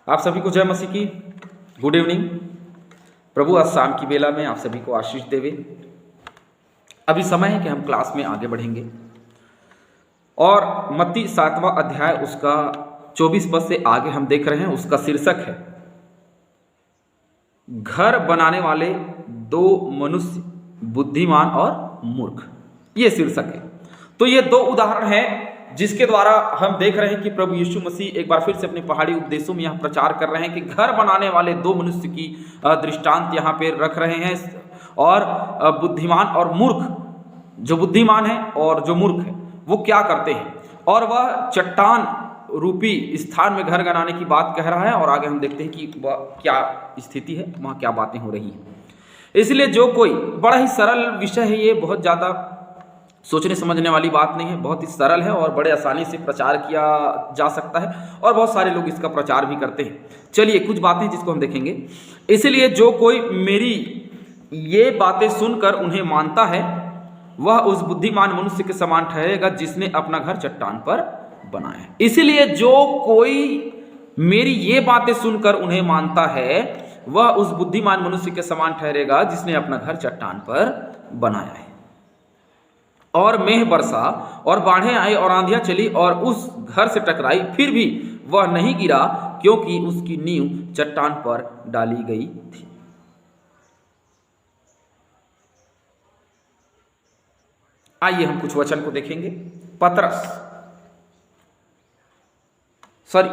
आप सभी को जय मसीह की गुड इवनिंग। प्रभु आज शाम की बेला में आप सभी को आशीष देवे। अभी समय है कि हम क्लास में आगे बढ़ेंगे और मत्ती 7वां अध्याय उसका 24 पद से आगे हम देख रहे हैं। उसका शीर्षक है घर बनाने वाले दो मनुष्य, बुद्धिमान और मूर्ख। ये शीर्षक है। तो ये दो उदाहरण हैं जिसके द्वारा हम देख रहे हैं कि प्रभु यीशु मसीह एक बार फिर से अपने पहाड़ी उपदेशों में यहाँ प्रचार कर रहे हैं कि घर बनाने वाले दो मनुष्य की दृष्टांत यहाँ पे रख रहे हैं। और बुद्धिमान और मूर्ख, जो बुद्धिमान है और जो मूर्ख है वो क्या करते हैं, और वह चट्टान रूपी स्थान में घर बनाने की बात कह रहा है। और आगे हम देखते हैं कि वह क्या स्थिति है, वहाँ क्या बातें हो रही हैं। इसलिए जो कोई, बड़ा ही सरल विषय है ये, बहुत ज़्यादा सोचने समझने वाली बात नहीं है, बहुत ही सरल है और बड़े आसानी से प्रचार किया जा सकता है और बहुत सारे लोग इसका प्रचार भी करते हैं। चलिए कुछ बातें जिसको हम देखेंगे। इसलिए जो कोई मेरी ये बातें सुनकर उन्हें मानता है वह उस बुद्धिमान मनुष्य के समान ठहरेगा जिसने अपना घर चट्टान पर बनाया है। इसलिए जो कोई मेरी ये बातें सुनकर उन्हें मानता है वह उस बुद्धिमान मनुष्य के समान ठहरेगा जिसने अपना घर चट्टान पर बनाया है। और मेघ बरसा और बाढ़ें आई और आंधियां चली और उस घर से टकराई, फिर भी वह नहीं गिरा क्योंकि उसकी नींव चट्टान पर डाली गई थी। आइए हम कुछ वचन को देखेंगे। पतरस,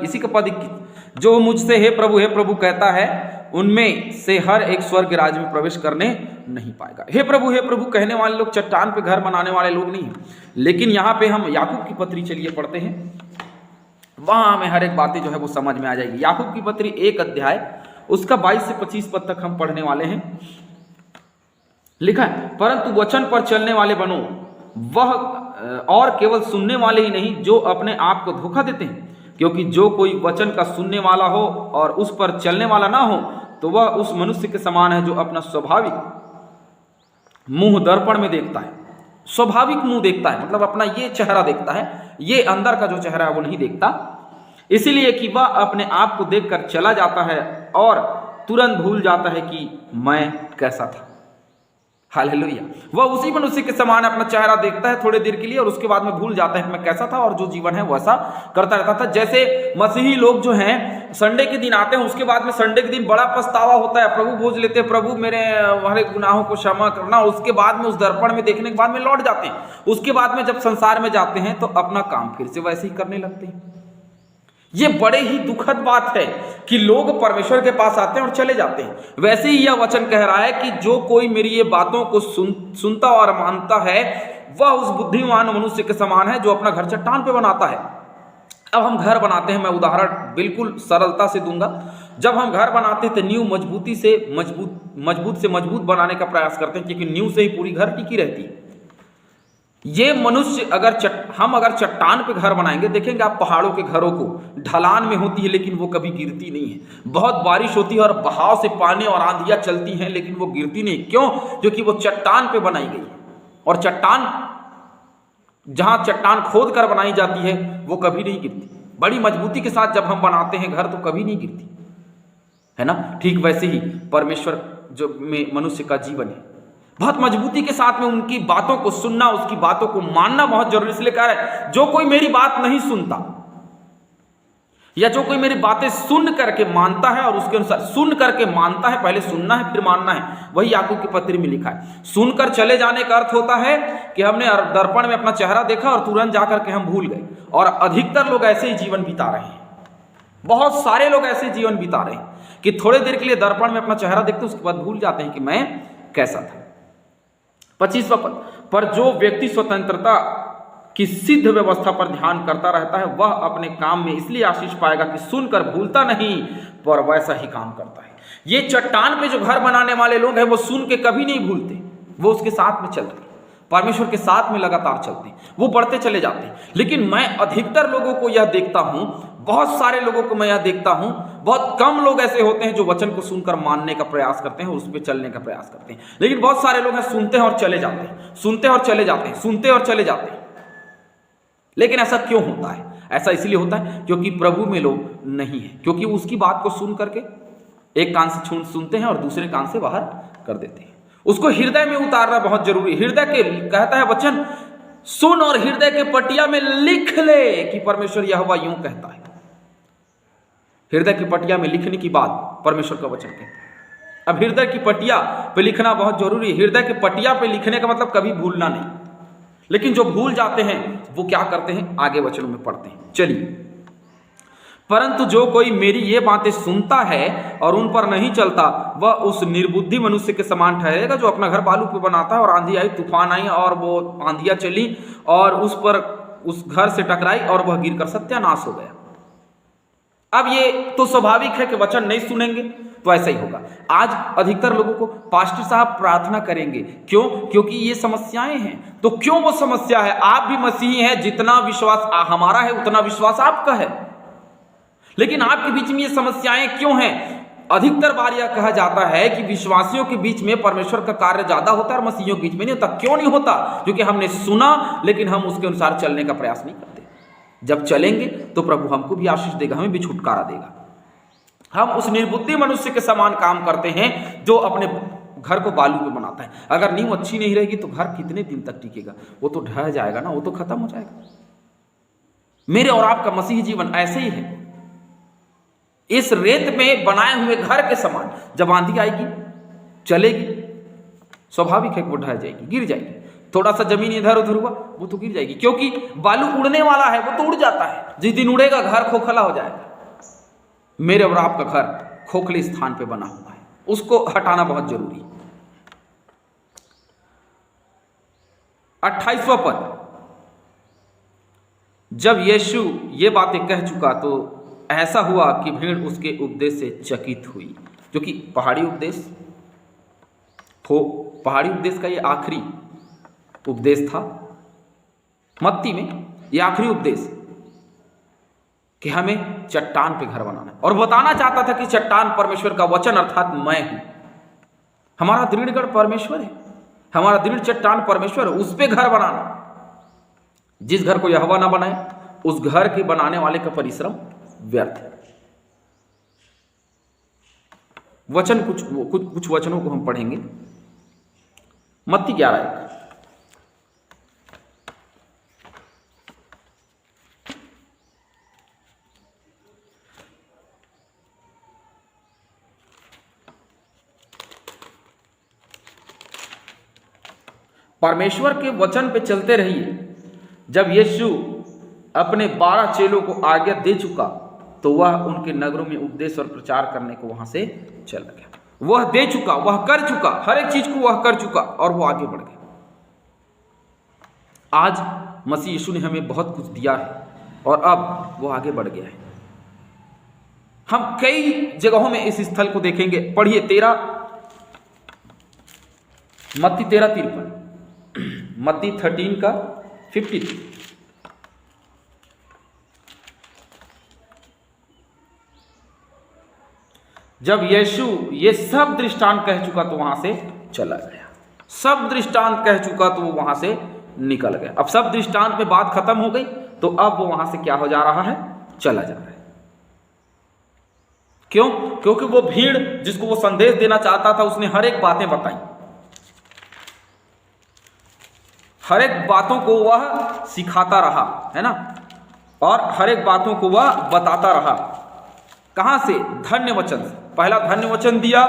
इसी का पद 21, जो मुझसे हे प्रभु कहता है उनमें से हर एक स्वर्ग राज्य में प्रवेश करने नहीं पाएगा। हे प्रभु कहने वाले लोग चट्टान पे घर बनाने वाले लोग नहीं हैं। लेकिन यहाँ पे हम याकूब की पत्री चलिए पढ़ते हैं, वहां हमें हर एक बातें जो है वो समझ में आ जाएगी। याकूब की पत्री 1 अध्याय उसका 22 से 25 पद तक हम पढ़ने वाले हैं। लिखा है, परंतु वचन पर चलने वाले बनो, वह और केवल सुनने वाले ही नहीं जो अपने आप को धोखा देते हैं। क्योंकि जो कोई वचन का सुनने वाला हो और उस पर चलने वाला ना हो तो वह उस मनुष्य के समान है जो अपना स्वाभाविक मुंह दर्पण में देखता है। स्वाभाविक मुंह देखता है मतलब अपना ये चेहरा देखता है, ये अंदर का जो चेहरा है वो नहीं देखता, इसीलिए कि वह अपने आप को देखकर चला जाता है और तुरंत भूल जाता है कि मैं कैसा था। हालेलुया। वह उसी मनुष्य के समान अपना चेहरा देखता है थोड़ी देर के लिए और उसके बाद में भूल जाता है कि मैं कैसा था, और जो जीवन है वैसा करता रहता था। जैसे मसीही लोग जो हैं संडे के दिन आते हैं, उसके बाद में संडे के दिन बड़ा पछतावा होता है, प्रभु बोझ लेते हैं, प्रभु मेरे हमारे गुनाहों को क्षमा करना। उसके बाद में उस दर्पण में देखने के बाद में लौट जाते हैं। उसके बाद में जब संसार में जाते हैं तो अपना काम फिर से वैसे ही करने लगते हैं। ये बड़े ही दुखद बात है कि लोग परमेश्वर के पास आते हैं और चले जाते हैं। वैसे ही यह वचन कह रहा है कि जो कोई मेरी ये बातों को सुनता और मानता है वह उस बुद्धिमान मनुष्य के समान है जो अपना घर चट्टान पे बनाता है। अब हम घर बनाते हैं, मैं उदाहरण बिल्कुल सरलता से दूंगा। जब हम घर बनाते हैं तो नींव मजबूत से मजबूत बनाने का प्रयास करते हैं, क्योंकि नींव से ही पूरी घर टिकी रहती है। ये मनुष्य हम अगर चट्टान पे घर बनाएंगे, देखेंगे आप पहाड़ों के घरों को, ढलान में होती है लेकिन वो कभी गिरती नहीं है। बहुत बारिश होती है और बहाव से पानी और आंधियां चलती हैं लेकिन वो गिरती नहीं। क्यों? क्योंकि वो चट्टान पे बनाई गई है। और चट्टान, जहां चट्टान खोद कर बनाई जाती है वो कभी नहीं गिरती। बड़ी मजबूती के साथ जब हम बनाते हैं घर तो कभी नहीं गिरती, है ना। ठीक वैसे ही परमेश्वर जो में मनुष्य का जीवन है, बहुत मजबूती के साथ में उनकी बातों को सुनना, उसकी बातों को मानना बहुत जरूरी। इसलिए कह रहा है जो कोई मेरी बात नहीं सुनता, या जो कोई मेरी बातें सुन करके मानता है और उसके अनुसार सुन करके मानता है, पहले सुनना है फिर मानना है, वही याकूब की पत्री में लिखा है। सुनकर चले जाने का अर्थ होता है कि हमने दर्पण में अपना चेहरा देखा और तुरंत जाकर के हम भूल गए। और अधिकतर लोग ऐसे ही जीवन बिता रहे हैं, बहुत सारे लोग ऐसे जीवन बिता रहे हैं कि थोड़ी देर के लिए दर्पण में अपना चेहरा देखते उसके बाद भूल जाते हैं कि मैं कैसा था। 25वां पद, पर जो व्यक्ति स्वतंत्रता की सिद्ध व्यवस्था पर ध्यान करता रहता है वह अपने काम में इसलिए आशीष पाएगा कि सुनकर भूलता नहीं पर वैसा ही काम करता है। ये चट्टान पे जो घर बनाने वाले लोग हैं वो सुन के कभी नहीं भूलते, वो उसके साथ में चलते, परमेश्वर के साथ में लगातार चलते, वो बढ़ते चले जाते हैं। लेकिन मैं अधिकतर लोगों को यह देखता हूं, बहुत सारे लोगों को मैं यह देखता हूं, बहुत कम लोग ऐसे होते हैं जो वचन को सुनकर मानने का प्रयास करते हैं, उस पर चलने का प्रयास करते हैं। लेकिन बहुत सारे लोग हैं सुनते हैं और चले जाते हैं, सुनते हैं और चले जाते हैं, सुनते और चले जाते हैं। लेकिन ऐसा क्यों होता है? ऐसा इसलिए होता है क्योंकि प्रभु में लोग नहीं है, क्योंकि उसकी बात को सुन करके एक कान से सुनते हैं और दूसरे कान से बाहर कर देते हैं। उसको हृदय में उतारना बहुत जरूरी है। हृदय के कहता है वचन, सुन और हृदय के पटिया में लिख ले कि परमेश्वर यहोवा यूं कहता है। हृदय की पटिया में लिखने की बात परमेश्वर का वचन कहता है। अब हृदय की पटिया पे लिखना बहुत जरूरी है। हृदय की पटिया पे लिखने का मतलब कभी भूलना नहीं, लेकिन जो भूल जाते हैं वो क्या करते हैं, आगे वचनों में पढ़ते हैं। चलिए, परंतु जो कोई मेरी ये बातें सुनता है और उन पर नहीं चलता, वह उस निर्बुद्धि मनुष्य के समान ठहरेगा जो अपना घर बालू पे बनाता है, और आंधी आई, तूफान आई और वो आंधियां चली और उस पर उस घर से टकराई और वह गिरकर सत्यानाश हो गया। अब ये तो स्वाभाविक है कि वचन नहीं सुनेंगे तो ऐसा ही होगा। आज अधिकतर लोगों को पास्टर साहब प्रार्थना करेंगे, क्यों? क्योंकि ये समस्याएं हैं। तो क्यों वो समस्या है? आप भी मसीही हैं, जितना विश्वास हमारा है उतना विश्वास आपका है, लेकिन आपके बीच में ये समस्याएं क्यों हैं? अधिकतर बार यह कहा जाता है कि विश्वासियों के बीच में परमेश्वर का कार्य ज्यादा होता है और मसीहियों के बीच में नहीं होता। क्यों नहीं होता? क्योंकि हमने सुना लेकिन हम उसके अनुसार चलने का प्रयास नहीं करते। जब चलेंगे तो प्रभु हमको भी आशीष देगा, हमें भी छुटकारा देगा। हम उस निर्बुद्धि मनुष्य के समान काम करते हैं जो अपने घर को बालू पे बनाता है। अगर नींव अच्छी नहीं रहेगी तो घर कितने दिन तक टिकेगा? वो तो ढह जाएगा ना, वो तो खत्म हो जाएगा। मेरे और आपका मसीही जीवन ऐसे ही है, इस रेत में बनाए हुए घर के समान। जब आंधी आएगी, चलेगी, स्वाभाविक है कि वो ढह जाएगी, गिर जाएगी। थोड़ा सा जमीन इधर उधर हुआ वो तो गिर जाएगी, क्योंकि बालू उड़ने वाला है, वो तो उड़ जाता है। जिस दिन उड़ेगा घर खोखला हो जाएगा। मेरे और आपका घर खोखले स्थान पे बना हुआ है, उसको हटाना बहुत जरूरी है। 28वां पद, जब यीशु ये बातें कह चुका तो ऐसा हुआ कि भीड़ उसके उपदेश से चकित हुई। जो कि पहाड़ी उपदेश पहाड़ी उपदेश का ये आखिरी उपदेश था मत्ती में, ये आखिरी उपदेश कि हमें चट्टान पे घर बनाना है, और बताना चाहता था कि चट्टान परमेश्वर का वचन अर्थात मैं हूं। हमारा दृढ़गढ़ परमेश्वर है, हमारा दृढ़ चट्टान परमेश्वर है, उस पे घर बनाना। जिस घर को यहोवा ना बनाए उस घर के बनाने वाले का परिश्रम व्यर्थ है। वचन कुछ वचनों को हम पढ़ेंगे। मत्ती 11, परमेश्वर के वचन पे चलते रहिए। जब यीशु अपने 12 चेलों को आज्ञा दे चुका तो वह उनके नगरों में उपदेश और प्रचार करने को वहां से चला गया। वह दे चुका, वह कर चुका, हर एक चीज को वह कर चुका और वो आगे बढ़ गया। आज मसीह यीशु ने हमें बहुत कुछ दिया है और अब वो आगे बढ़ गया है। हम कई जगहों में इस स्थल को देखेंगे। पढ़िए मत्ती 13:53, मत्ती 13 का 53। जब यीशु ये सब दृष्टांत कह चुका तो वहां से चला गया। सब दृष्टांत कह चुका तो वो वहां से निकल गया। अब सब दृष्टांत में बात खत्म हो गई तो अब वो वहां से क्या हो जा रहा है? चला जा रहा है। क्यों? क्योंकि वो भीड़ जिसको वो संदेश देना चाहता था उसने हर एक बातें बताई, हर एक बातों को वह सिखाता रहा, है ना, और हर एक बातों को वह बताता रहा। कहां से? धन्य वचन से। पहला धन्य वचन दिया,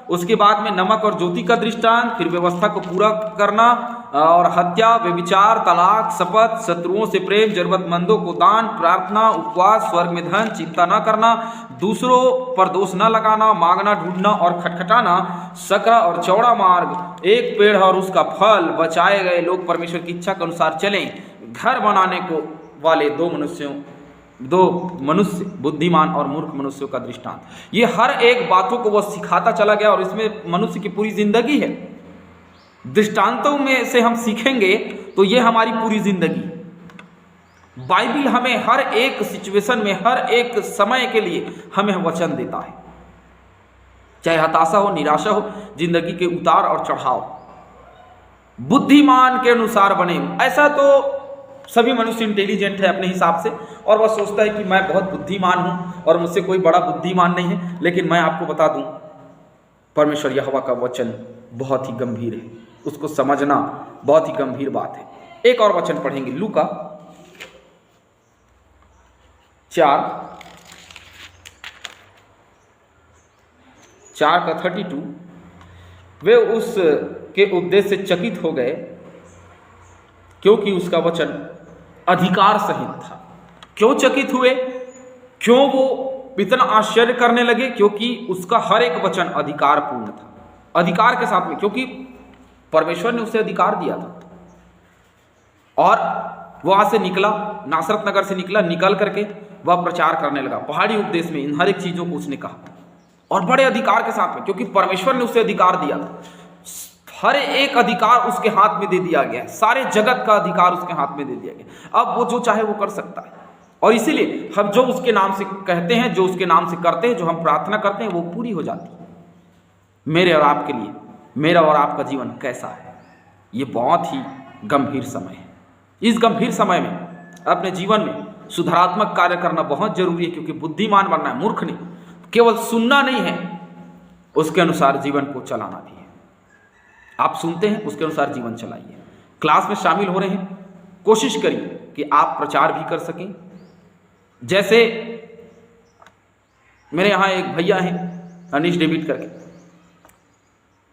उसके बाद में नमक और ज्योति का दृष्टांत, फिर व्यवस्था को पूरा करना और हत्या, व्यभिचार, तलाक, शपथ, शत्रुओं से प्रेम, जरूरतमंदों को दान, प्रार्थना, उपवास, स्वर्ग में धन, चिंता न करना, दूसरों पर दोष न लगाना, मांगना, ढूंढना और खटखटाना, सकरा और चौड़ा मार्ग, एक पेड़ और उसका फल, बचाए गए लोग परमेश्वर की इच्छा के अनुसार चलें, घर बनाने को वाले दो मनुष्य, बुद्धिमान और मूर्ख मनुष्यों का दृष्टांत। ये हर एक बातों को वह सिखाता चला गया और इसमें मनुष्य की पूरी जिंदगी है। दृष्टांतों में से हम सीखेंगे तो ये हमारी पूरी जिंदगी। बाइबिल हमें हर एक सिचुएशन में, हर एक समय के लिए हमें वचन देता है। चाहे हताशा हो, निराशा हो, जिंदगी के उतार और चढ़ाव, बुद्धिमान के अनुसार बने। ऐसा तो सभी मनुष्य इंटेलिजेंट है अपने हिसाब से और वह सोचता है कि मैं बहुत बुद्धिमान हूँ और मुझसे कोई बड़ा बुद्धिमान नहीं है। लेकिन मैं आपको बता दूँ, परमेश्वर यहोवा का वचन बहुत ही गंभीर है, उसको समझना बहुत ही गंभीर बात है। एक और वचन पढ़ेंगे, लूका 4:32। वे उसके उपदेश से चकित हो गए क्योंकि उसका वचन अधिकार सहित था। क्यों चकित हुए, क्यों वो इतना आश्चर्य करने लगे? क्योंकि उसका हर एक वचन अधिकार पूर्ण था, अधिकार के साथ में, क्योंकि परमेश्वर ने उसे अधिकार दिया था। और वहां से निकला, नासरत नगर से निकला, निकल करके वह प्रचार करने लगा पहाड़ी उपदेश में। इन हर एक चीजों को उसने कहा और बड़े अधिकार के साथ में, क्योंकि परमेश्वर ने उसे अधिकार दिया था। हर एक अधिकार उसके हाथ में दे दिया गया है, सारे जगत का अधिकार उसके हाथ में दे दिया गया। अब वो जो चाहे वो कर सकता है। और इसीलिए हम जो उसके नाम से कहते हैं, जो उसके नाम से करते हैं, जो हम प्रार्थना करते हैं, वो पूरी हो जाती है। मेरे और आपके लिए मेरा और आपका जीवन कैसा है, ये बहुत ही गंभीर समय है। इस गंभीर समय में अपने जीवन में सुधारात्मक कार्य करना बहुत जरूरी है, क्योंकि बुद्धिमान बनना है, मूर्ख नहीं। केवल सुनना नहीं है, उसके अनुसार जीवन को चलाना भी है। आप सुनते हैं, उसके अनुसार जीवन चलाइए। क्लास में शामिल हो रहे हैं, कोशिश करिए कि आप प्रचार भी कर सकें। जैसे मेरे यहाँ एक भैया हैं अनीश डेविड करके,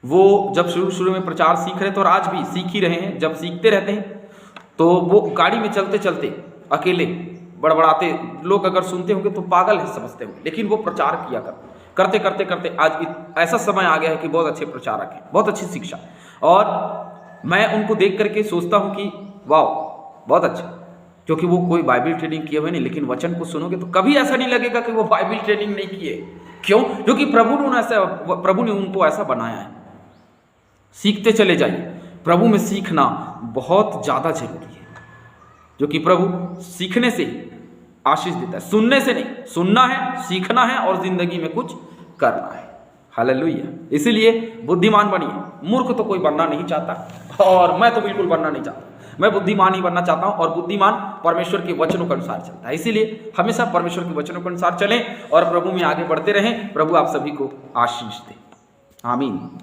वो जब शुरू में प्रचार सीख रहे थे और आज भी सीख ही रहे हैं। जब सीखते रहते हैं तो वो गाड़ी में चलते चलते अकेले बड़बड़ाते, लोग अगर सुनते होंगे तो पागल है समझते होंगे, लेकिन वो प्रचार किया करते करते करते आज ऐसा समय आ गया है कि बहुत अच्छे प्रचारक हैं, बहुत अच्छी शिक्षा। और मैं उनको देख करके सोचता हूँ कि वाह बहुत अच्छा, क्योंकि वो कोई बाइबल ट्रेनिंग किए हुए नहीं, लेकिन वचन को सुनोगे तो कभी ऐसा नहीं लगेगा कि वो बाइबल ट्रेनिंग नहीं किए। क्यों? क्योंकि प्रभु ने उनको ऐसा बनाया है। सीखते चले जाइए, प्रभु में सीखना बहुत ज़्यादा जरूरी है, जो कि प्रभु सीखने से आशीष देता है, सुनने से नहीं। सुनना है, सीखना है और जिंदगी में कुछ करना है। हालेलुया। इसीलिए बुद्धिमान बनिए। मूर्ख तो कोई बनना नहीं चाहता, और मैं तो बिल्कुल बनना नहीं चाहता। मैं बुद्धिमान ही बनना चाहता हूं, और बुद्धिमान परमेश्वर के वचनों के अनुसार चलता है। इसीलिए हमेशा परमेश्वर के वचनों के अनुसार चलें और प्रभु में आगे बढ़ते रहें। प्रभु आप सभी को आशीष दे। आमीन।